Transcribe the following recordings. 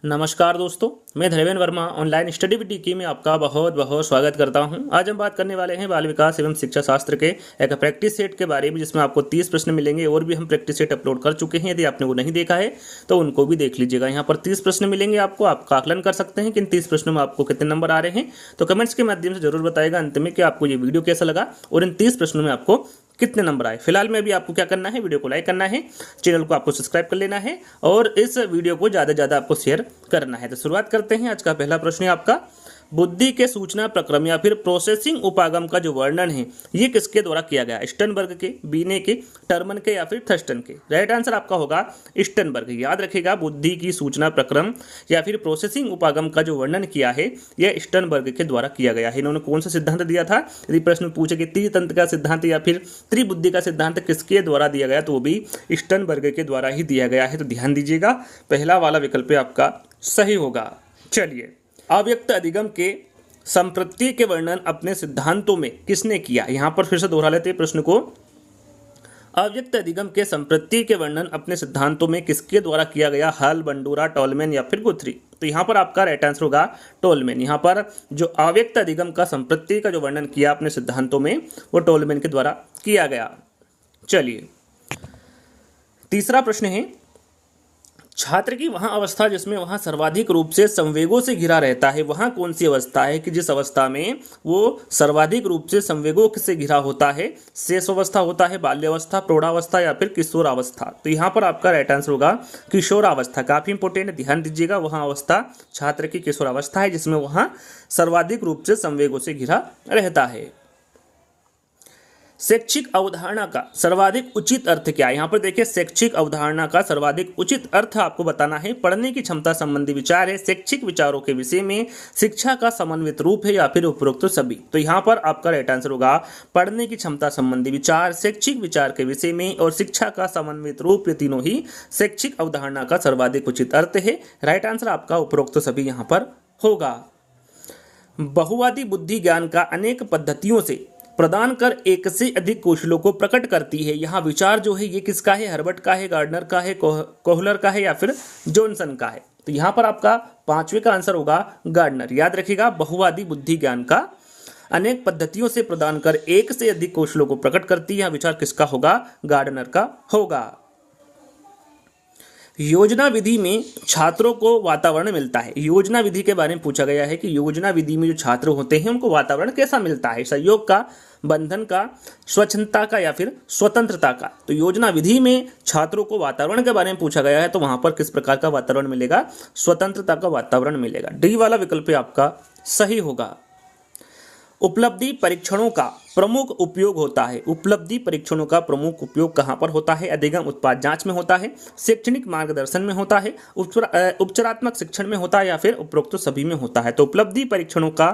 नमस्कार दोस्तों, मैं धैर्यवेन वर्मा ऑनलाइन स्टडी विद की में आपका बहुत बहुत स्वागत करता हूं। आज हम बात करने वाले हैं बाल विकास एवं शिक्षा शास्त्र के एक प्रैक्टिस सेट के बारे में, जिसमें आपको 30 प्रश्न मिलेंगे। और भी हम प्रैक्टिस सेट अपलोड कर चुके हैं, यदि आपने वो नहीं देखा है तो उनको भी देख लीजिएगा। यहाँ पर 30 प्रश्न मिलेंगे आपको, आपका आकलन कर सकते हैं कि इन 30 प्रश्नों में आपको कितने नंबर आ रहे हैं। तो कमेंट्स के माध्यम से जरूर बताएगा अंत में कि आपको ये वीडियो कैसा लगा और इन 30 प्रश्नों में आपको कितने नंबर आए। फिलहाल में भी आपको क्या करना है, वीडियो को लाइक करना है, चैनल को आपको सब्सक्राइब कर लेना है और इस वीडियो को ज़्यादा से ज़्यादा आपको शेयर करना है। तो शुरुआत करते हैं। आज का पहला प्रश्न है आपका, बुद्धि के सूचना प्रक्रम या फिर प्रोसेसिंग उपागम का जो वर्णन है ये किसके द्वारा किया गया? स्टनबर्ग के, बीने के, टर्मन के या फिर थर्स्टन के? राइट आंसर आपका होगा स्टनबर्ग। याद रखिएगा, बुद्धि की सूचना प्रक्रम या फिर प्रोसेसिंग उपागम का जो वर्णन किया है यह स्टनबर्ग के द्वारा किया गया है। इन्होंने कौन सा सिद्धांत दिया था? यदि प्रश्न पूछे कि त्रितंत्र का सिद्धांत या फिर त्रिबुद्धि का सिद्धांत किसके द्वारा दिया गया, तो वो भी स्टनबर्ग के द्वारा ही दिया गया है। तो ध्यान दीजिएगा, पहला वाला विकल्प आपका सही होगा। चलिए, अव्यक्त अधिगम के संप्रति के वर्णन अपने सिद्धांतों में किसने किया? यहां पर फिर से दोहरा लेते हैं प्रश्न को। अव्यक्त अधिगम के संप्रति के वर्णन अपने सिद्धांतों में किसके द्वारा किया गया? हल, बंडूरा, टोलमैन या फिर गुथरी? तो यहाँ पर आपका राइट आंसर होगा टोलमैन। यहाँ पर जो अव्यक्त अधिगम का संप्रति का जो वर्णन किया अपने सिद्धांतों में वो टोलमैन के द्वारा किया गया। चलिए, तीसरा प्रश्न है, छात्र की वह अवस्था जिसमें वह सर्वाधिक रूप से संवेगों से घिरा रहता है, वह कौन सी अवस्था है कि जिस अवस्था में वो सर्वाधिक रूप से संवेगों से घिरा होता है? शेष अवस्था होता है, बाल्यावस्था, प्रौढ़ावस्था या फिर किशोरावस्था? तो यहाँ पर आपका राइट आंसर होगा किशोरावस्था। काफी इंपोर्टेंट है, ध्यान दीजिएगा। वह अवस्था छात्र की किशोरावस्था है जिसमें वह सर्वाधिक रूप से संवेगों से घिरा रहता है। शैक्षिक अवधारणा का सर्वाधिक उचित अर्थ क्या है? यहाँ पर देखिए, शैक्षिक अवधारणा का सर्वाधिक उचित अर्थ आपको बताना है। पढ़ने की क्षमता संबंधी विचार है, शैक्षिक विचारों के विषय में शिक्षा का समन्वित रूप है या फिर उपरोक्त सभी? तो यहाँ पर आपका राइट आंसर होगा पढ़ने की क्षमता संबंधी विचार, शैक्षिक विचार के विषय में और शिक्षा का समन्वित रूप, ये तीनों ही शैक्षिक अवधारणा का सर्वाधिक उचित अर्थ है। राइट आंसर आपका उपरोक्त सभी यहाँ पर होगा। बहुवादी बुद्धि ज्ञान का अनेक पद्धतियों से प्रदान कर एक से अधिक कौशलों को प्रकट करती है। यहाँ विचार जो है ये किसका है? हर्बर्ट का है, गार्डनर का है, कोहलर का है या फिर जॉनसन का है? तो यहाँ पर आपका पांचवे का आंसर होगा गार्डनर। याद रखिएगा, बहुवादी बुद्धि ज्ञान का अनेक पद्धतियों से प्रदान कर एक से अधिक कौशलों को प्रकट करती है। यहाँ विचार किसका होगा? गार्डनर का होगा। योजना विधि में छात्रों को वातावरण मिलता है। योजना विधि के बारे में पूछा गया है कि योजना विधि में जो छात्र होते हैं उनको वातावरण कैसा मिलता है? सहयोग का, बंधन का, स्वच्छंदता का या फिर स्वतंत्रता का? तो योजना विधि में छात्रों को वातावरण के बारे में पूछा गया है, तो वहां पर किस प्रकार का वातावरण मिलेगा? स्वतंत्रता का वातावरण मिलेगा। डी वाला विकल्प आपका सही होगा। उपलब्धि परीक्षणों का प्रमुख उपयोग होता है। उपलब्धि परीक्षणों का प्रमुख उपयोग कहाँ पर होता है? अधिगम उत्पाद जांच में होता है, शैक्षणिक मार्गदर्शन में होता है, उपचारात्मक शिक्षण में होता है या फिर उपरोक्त सभी में होता है? तो उपलब्धि परीक्षणों का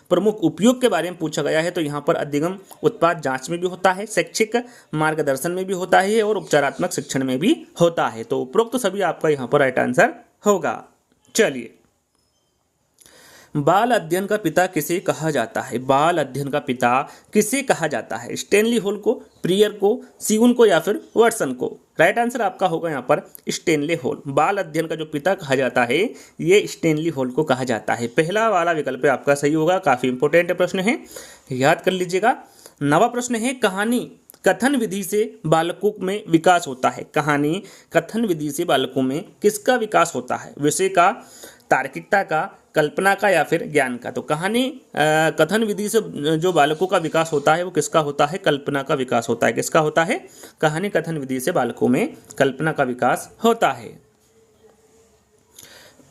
प्रमुख उपयोग के बारे में पूछा गया है, तो यहाँ पर अधिगम उत्पाद जांच में भी होता है, शैक्षिक मार्गदर्शन में भी होता है और उपचारात्मक शिक्षण में भी होता है। तो उपरोक्त सभी आपका यहाँ पर राइट आंसर होगा। चलिए, बाल अध्ययन का पिता किसे कहा जाता है? बाल अध्ययन का पिता किसे कहा जाता है? स्टेनली हॉल को, प्रियर को, सीउन को या फिर वाटसन को? राइट आंसर आपका होगा यहाँ पर स्टेनली हॉल। बाल अध्ययन का जो पिता कहा जाता है ये स्टेनली हॉल को कहा जाता है। पहला वाला विकल्प आपका सही होगा। काफी इंपोर्टेंट प्रश्न है, याद कर लीजिएगा। नवा प्रश्न है, कहानी कथन विधि से बालकों में विकास होता है। कहानी कथन विधि से बालकों में किसका विकास होता है? विषय का, तार्किकता का, कल्पना का या फिर ज्ञान का? तो कहानी कथन विधि से जो बालकों का विकास होता है वो किसका होता है? कल्पना का विकास होता है। किसका होता है? कहानी कथन विधि से बालकों में कल्पना का विकास होता है।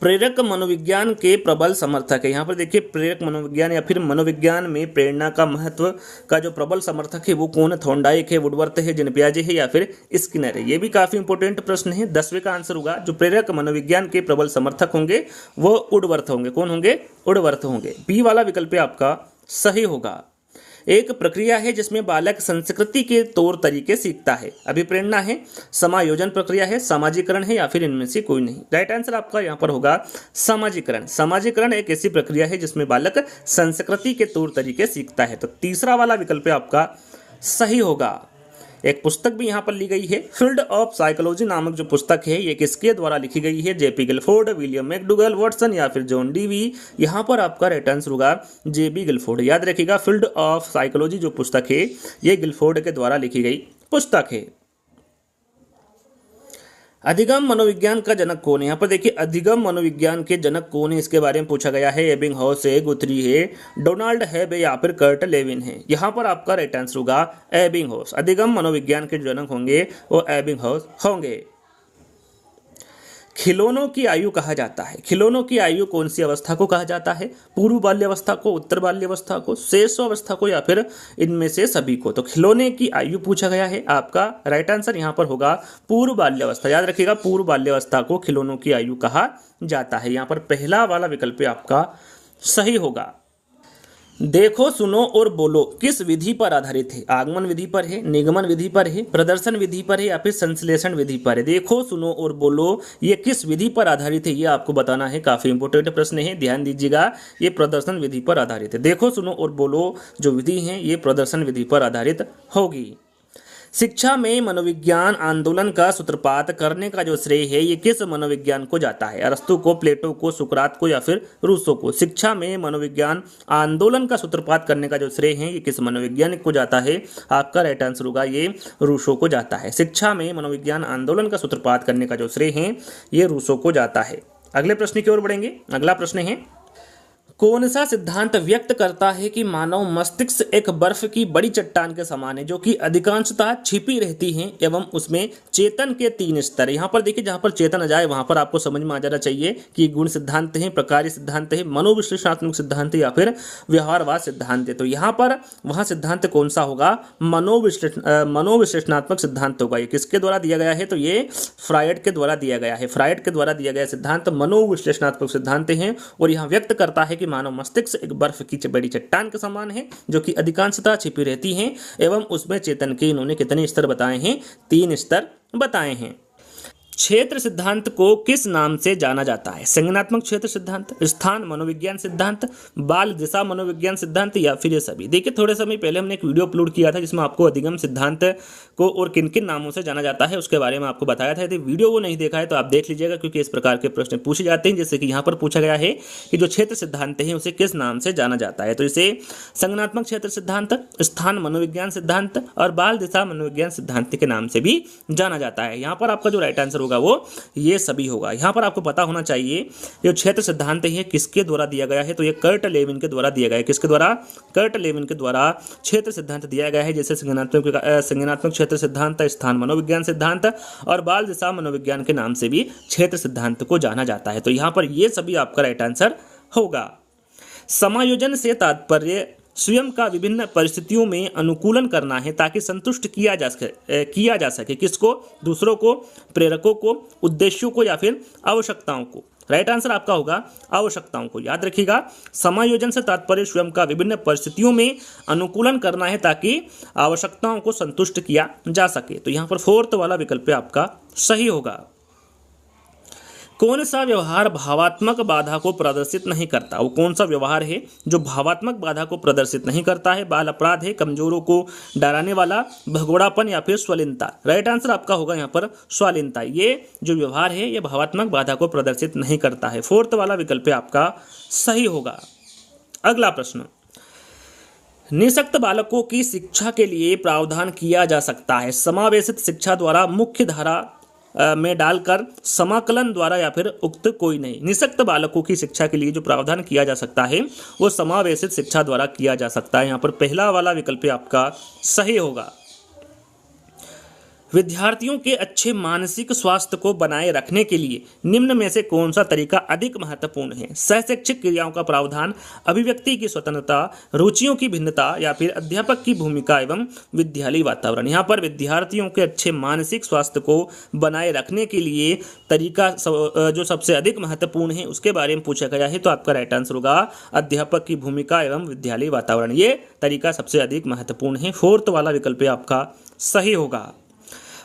प्रेरक मनोविज्ञान के प्रबल समर्थक है। यहाँ पर देखिए, प्रेरक मनोविज्ञान या फिर मनोविज्ञान में प्रेरणा का महत्व का जो प्रबल समर्थक है वो कौन है? थॉर्नडाइक है, वुडवर्थ है, जेन पियाजे है या फिर स्किनर है? ये भी काफी इंपोर्टेंट प्रश्न है। 10वें का आंसर होगा जो प्रेरक मनोविज्ञान के प्रबल समर्थक होंगे वो वुडवर्थ होंगे। कौन होंगे? वुडवर्थ होंगे। बी वाला विकल्प आपका सही होगा। एक प्रक्रिया है जिसमें बालक संस्कृति के तौर तरीके सीखता है। अभिप्रेरणा है, समायोजन प्रक्रिया है, सामाजिकरण है या फिर इनमें से कोई नहीं? राइट आंसर आपका यहाँ पर होगा सामाजिकरण। सामाजिकरण एक ऐसी प्रक्रिया है जिसमें बालक संस्कृति के तौर तरीके सीखता है। तो तीसरा वाला विकल्प आपका सही होगा। एक पुस्तक भी यहाँ पर ली गई है, फील्ड ऑफ साइकोलॉजी नामक जो पुस्तक है ये किसके द्वारा लिखी गई है? JP Guilford, William McDougall, Watson या फिर जॉन डीवी। यहाँ पर आपका राइट आंसर होगा जेबी गिलफोर्ड। याद रखिएगा, फील्ड ऑफ साइकोलॉजी जो पुस्तक है ये गिलफोर्ड के द्वारा लिखी गई पुस्तक है। अधिगम मनोविज्ञान का जनक कौन है? यहाँ पर देखिए, अधिगम मनोविज्ञान के जनक कौन है इसके बारे में पूछा गया है। एबिंगहॉस है, गुथरी है, डोनाल्ड हेब है या फिर कर्ट लेविन है। यहाँ पर आपका राइट आंसर होगा एबिंगहॉस। अधिगम मनोविज्ञान के जनक होंगे वो एबिंगहॉस होंगे। खिलौनों की आयु कहा जाता है, खिलौनों की आयु कौन सी अवस्था को कहा जाता है? पूर्व बाल्यावस्था को, उत्तर बाल्यावस्था को, शेषावस्था को या फिर इनमें से सभी को। तो खिलौने की आयु पूछा गया है, आपका राइट आंसर यहाँ पर होगा पूर्व बाल्यावस्था। याद रखिएगा, पूर्व बाल्यावस्था को खिलौनों की आयु कहा जाता है। यहाँ पर पहला वाला विकल्प आपका सही होगा। देखो, सुनो और बोलो किस विधि पर आधारित है? आगमन विधि पर है, निगमन विधि पर है, प्रदर्शन विधि पर है या फिर संश्लेषण विधि पर है? देखो, सुनो और बोलो ये किस विधि पर आधारित है, ये आपको बताना है। काफी इंपोर्टेंट प्रश्न है, ध्यान दीजिएगा। ये प्रदर्शन विधि पर आधारित है। देखो, सुनो और बोलो जो विधि है ये प्रदर्शन विधि पर आधारित होगी। शिक्षा में मनोविज्ञान आंदोलन का सूत्रपात करने का जो श्रेय है ये किस मनोविज्ञान को जाता है? अरस्तु को, प्लेटो को, सुकरात को या फिर रूसो को? शिक्षा में मनोविज्ञान आंदोलन का सूत्रपात करने का जो श्रेय है ये किस मनोवैज्ञानिक को जाता है? आपका राइट आंसर होगा ये रूसो को जाता है। शिक्षा में मनोविज्ञान आंदोलन का सूत्रपात करने का जो श्रेय है ये रूसो को जाता है। अगले प्रश्न की ओर बढ़ेंगे। अगला प्रश्न है, कौन सा सिद्धांत व्यक्त करता है कि मानव मस्तिष्क एक बर्फ की बड़ी चट्टान के समान है जो कि अधिकांशतः छिपी रहती है एवं उसमें चेतन के 3 स्तर। यहाँ पर देखिए, जहाँ पर चेतन आ जाए वहाँ पर आपको समझ में आ जाना चाहिए कि गुण सिद्धांत है, प्रकार्य सिद्धांत है, मनोविश्लेषणात्मक सिद्धांत है या फिर व्यवहारवाद सिद्धांत है। तो यहाँ पर वहाँ सिद्धांत कौन सा होगा? मनोविश्लेषणात्मक सिद्धांत होगा। ये किसके द्वारा दिया गया है? तो ये फ्रायड के द्वारा दिया गया है। फ्रायड के द्वारा दिया गया सिद्धांत मनोविश्लेषणात्मक सिद्धांत है और यहाँ व्यक्त करता है कि मानव मस्तिष्क एक बर्फ की बड़ी चट्टान के समान है जो कि अधिकांशतः छिपी रहती है एवं उसमें चेतन के इन्होंने कितने स्तर बताए हैं? 3 स्तर बताए हैं। क्षेत्र सिद्धांत को किस नाम से जाना जाता है? संज्ञानात्मक क्षेत्र सिद्धांत, स्थान मनोविज्ञान सिद्धांत, बाल दिशा मनोविज्ञान सिद्धांत या फिर ये सभी? देखिए, थोड़े समय पहले हमने एक वीडियो अपलोड किया था जिसमें आपको अधिगम सिद्धांत को और किन किन नामों से जाना जाता है उसके बारे में आपको बताया था। यदि वीडियो वो नहीं देखा है तो आप देख लीजिएगा, क्योंकि इस प्रकार के प्रश्न पूछे जाते हैं। जैसे कि यहाँ पर पूछा गया है कि जो क्षेत्र सिद्धांत है उसे किस नाम से जाना जाता है? तो इसे संज्ञानात्मक क्षेत्र सिद्धांत, स्थान मनोविज्ञान सिद्धांत और बाल दिशा मनोविज्ञान सिद्धांत के नाम से भी जाना जाता है। यहाँ पर आपका जो राइट आंसर होगा वो ये सभी होगा। यहाँ पर आपको पता होना चाहिए ये क्षेत्र सिद्धांत है किसके द्वारा दिया गया है? तो ये कर्ट लेविन के द्वारा दिया गया है। किसके द्वारा? कर्ट लेविन के द्वारा क्षेत्र सिद्धांत दिया गया है। जैसे संज्ञानात्मक क्षेत्र सिद्धांत, स्थान मनोविज्ञान सिद्धांत और बाल दिशा मनोविज्ञान के नाम से भी क्षेत्र सिद्धांत को जाना जाता है। तो यहाँ पर ये सभी आपका राइट आंसर होगा। समायोजन से तात्पर्य स्वयं का विभिन्न परिस्थितियों में अनुकूलन करना है ताकि संतुष्ट किया जा सके। किसको? दूसरों को, प्रेरकों को, उद्देश्यों को या फिर आवश्यकताओं को? राइट आंसर आपका होगा आवश्यकताओं को। याद रखिएगा, समायोजन से तात्पर्य स्वयं का विभिन्न परिस्थितियों में अनुकूलन करना है ताकि आवश्यकताओं को संतुष्ट किया जा सके। तो यहाँ पर 4th वाला विकल्प आपका सही होगा। कौन सा व्यवहार भावात्मक बाधा को प्रदर्शित नहीं करता? वो कौन सा व्यवहार है जो भावात्मक बाधा को प्रदर्शित नहीं करता है? बाल अपराध है, कमजोरों को डराने वाला, भगोड़ापन या फिर स्वालीनता? राइट आंसर आपका होगा यहाँ पर स्वालीनता। ये जो व्यवहार है ये भावात्मक बाधा को प्रदर्शित नहीं करता है। 4th वाला विकल्प आपका सही होगा। अगला प्रश्न, निःशक्त बालकों की शिक्षा के लिए प्रावधान किया जा सकता है समावेशित शिक्षा द्वारा, मुख्य धारा में डालकर, समाकलन द्वारा या फिर उक्त कोई नहीं? निःशक्त बालकों की शिक्षा के लिए जो प्रावधान किया जा सकता है वो समावेशित शिक्षा द्वारा किया जा सकता है। यहाँ पर पहला वाला विकल्प आपका सही होगा। विद्यार्थियों के अच्छे मानसिक स्वास्थ्य को बनाए रखने के लिए निम्न में से कौन सा तरीका अधिक महत्वपूर्ण है? सहशैक्षिक क्रियाओं का प्रावधान, अभिव्यक्ति की स्वतंत्रता, रुचियों की भिन्नता या फिर अध्यापक की भूमिका एवं विद्यालय वातावरण? यहाँ पर विद्यार्थियों के अच्छे मानसिक स्वास्थ्य को बनाए रखने के लिए तरीका जो सबसे अधिक महत्वपूर्ण है उसके बारे में पूछा गया है। तो आपका राइट आंसर होगा अध्यापक की भूमिका एवं विद्यालय वातावरण। ये तरीका सबसे अधिक महत्वपूर्ण है। 4th वाला विकल्प आपका सही होगा।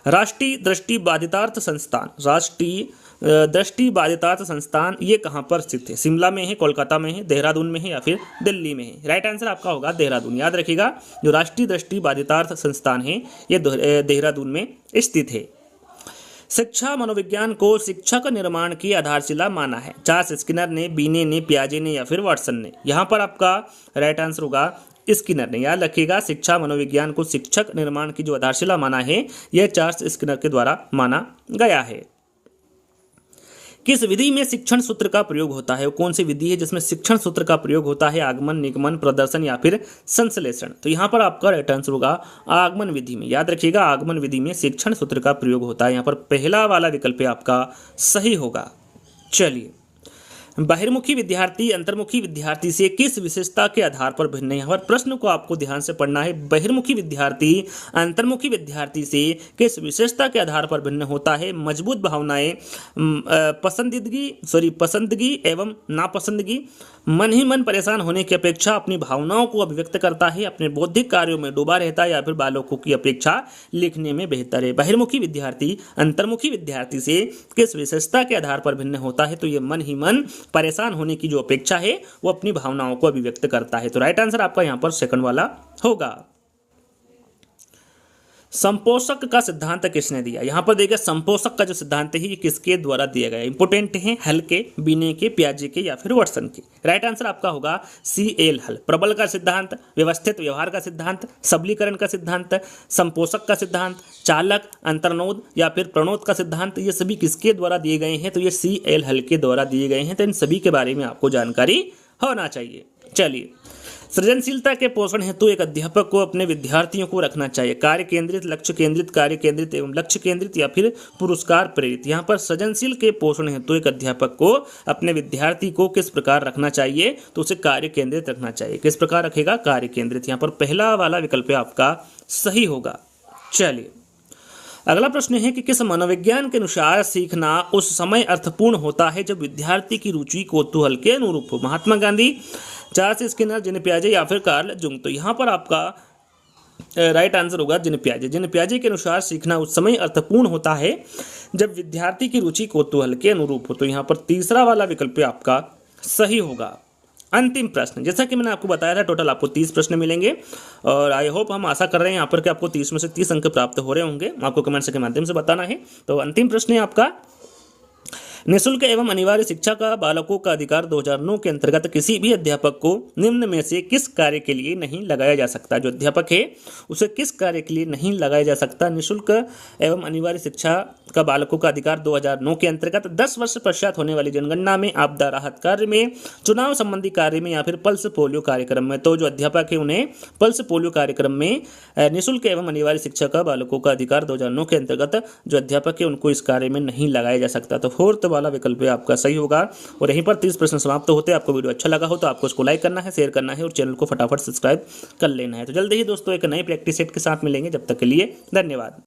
राष्ट्रीय दृष्टि बाधितार्थ संस्थान, राष्ट्रीय दृष्टि बाधिता संस्थान ये कहाँ पर स्थित है? शिमला में है, कोलकाता में है, देहरादून में है या फिर दिल्ली में है? राइट आंसर आपका होगा देहरादून। याद रखिएगा, जो राष्ट्रीय दृष्टि बाधिता संस्थान है ये देहरादून में स्थित है। शिक्षा मनोविज्ञान को शिक्षा का निर्माण की आधारशिला माना है। चार्ल्स स्किनर ने, बीने ने, पियाजे ने या फिर वाटसन ने? यहाँ पर आपका राइट आंसर होगा स्किनर ने। याद रखिएगा, शिक्षा मनोविज्ञान को शिक्षक निर्माण की जो आधारशिला माना है यह चार्ल्स स्किनर के द्वारा माना गया है। किस विधि में शिक्षण सूत्र का प्रयोग होता है? वो कौन सी विधि है जिसमें शिक्षण सूत्र का प्रयोग होता है? आगमन, निगमन, प्रदर्शन या फिर संश्लेषण? तो यहाँ पर आपका राइट आंसर होगा आगमन विधि में। याद रखिएगा, आगमन विधि में शिक्षण सूत्र का प्रयोग होता है। यहाँ पर पहला वाला विकल्प आपका सही होगा। चलिए, बहिर्मुखी विद्यार्थी अंतर्मुखी विद्यार्थी से किस विशेषता के आधार पर भिन्न है? यहाँ पर प्रश्न को आपको ध्यान से पढ़ना है। बहिर्मुखी विद्यार्थी अंतर्मुखी विद्यार्थी से किस विशेषता के आधार पर भिन्न होता है? मजबूत भावनाएं, पसंदगी एवं नापसंदगी, मन ही मन परेशान होने की अपेक्षा अपनी भावनाओं को अभिव्यक्त करता है, अपने बौद्धिक कार्यों में डूबा रहता है या फिर बालकों की अपेक्षा लिखने में बेहतर है। बहिर्मुखी विद्यार्थी अंतर्मुखी विद्यार्थी से किस विशेषता के आधार पर भिन्न होता है? तो ये मन ही मन परेशान होने की जो अपेक्षा है वो अपनी भावनाओं को अभिव्यक्त करता है। तो राइट आंसर आपका यहां पर सेकंड वाला होगा। संपोषक का सिद्धांत किसने दिया? यहां पर देखिए, संपोषक का जो सिद्धांत है ये किसके द्वारा दिया गया है? इंपोर्टेंट है, हल के, बीने के, पियाजे के या फिर वाटसन के? राइट आंसर आपका होगा CL हल। प्रबल का सिद्धांत, व्यवस्थित व्यवहार का सिद्धांत, सबलीकरण का सिद्धांत, संपोषक का सिद्धांत, चालक, अंतर्नोद या फिर प्रणोद का सिद्धांत, ये सभी किसके द्वारा दिए गए हैं? तो ये CL हल के द्वारा दिए गए हैं। तो इन सभी के बारे में आपको जानकारी होना चाहिए। चलिए, सृजनशीलता के पोषण हेतु एक अध्यापक को अपने विद्यार्थियों को रखना चाहिए कार्य केंद्रित, लक्ष्य केंद्रित, कार्य केंद्रित एवं लक्ष्य केंद्रित या फिर पुरस्कार प्रेरित? यहाँ पर सृजनशील के पोषण हेतु एक अध्यापक को अपने विद्यार्थी को किस प्रकार रखना चाहिए? तो उसे कार्य केंद्रित रखना चाहिए। किस प्रकार रखेगा? कार्य केंद्रित। यहाँ पर पहला वाला विकल्प आपका सही होगा। चलिए, अगला प्रश्न है कि किस मनोविज्ञान के अनुसार सीखना उस समय अर्थपूर्ण होता है जब विद्यार्थी की रुचि कौतूहल के अनुरूप हो? महात्मा गांधी, चार्ल्स स्किनर, जिन पियाजे या फिर कार्ल जुंग? तो यहाँ पर आपका राइट आंसर होगा जिन पियाजे। जिन पियाजे के अनुसार सीखना उस समय अर्थपूर्ण होता है जब विद्यार्थी की रुचि कौतूहल के अनुरूप हो। तो यहाँ पर तीसरा वाला विकल्प आपका सही होगा। अंतिम प्रश्न, जैसा कि मैंने आपको बताया था, टोटल आपको 30 प्रश्न मिलेंगे और आई होप, हम आशा कर रहे हैं यहाँ पर कि आपको 30 में से 30 अंक प्राप्त हो रहे होंगे। आपको कमेंट्स के माध्यम से बताना है। तो अंतिम प्रश्न है आपका, निःशुल्क एवं अनिवार्य शिक्षा का बालकों का अधिकार 2009 के अंतर्गत किसी भी अध्यापक को निम्न में से किस कार्य के लिए नहीं लगाया जा सकता? जो अध्यापक है उसे किस कार्य के लिए नहीं लगाया जा सकता? निःशुल्क एवं अनिवार्य शिक्षा का बालकों का अधिकार 2009 के अंतर्गत 10 वर्ष पश्चात होने वाली जनगणना में, आपदा राहत कार्य में, चुनाव संबंधी कार्य में या फिर पल्स पोलियो कार्यक्रम में? तो जो अध्यापक है उन्हें पल्स पोलियो कार्यक्रम में निःशुल्क एवं अनिवार्य शिक्षा का बालकों का अधिकार 2009 के अंतर्गत जो अध्यापक है उनको इस कार्य में नहीं लगाया जा सकता। तो फोर्थ वाला विकल्प आपका सही होगा। और यहीं पर 30 प्रश्न समाप्त होते हैं। आपको वीडियो अच्छा लगा हो तो आपको इसको लाइक करना है, शेयर करना है और चैनल को फटाफट सब्सक्राइब कर लेना है। तो जल्दी ही दोस्तों एक नई प्रैक्टिस सेट के साथ मिलेंगे। जब तक के लिए धन्यवाद।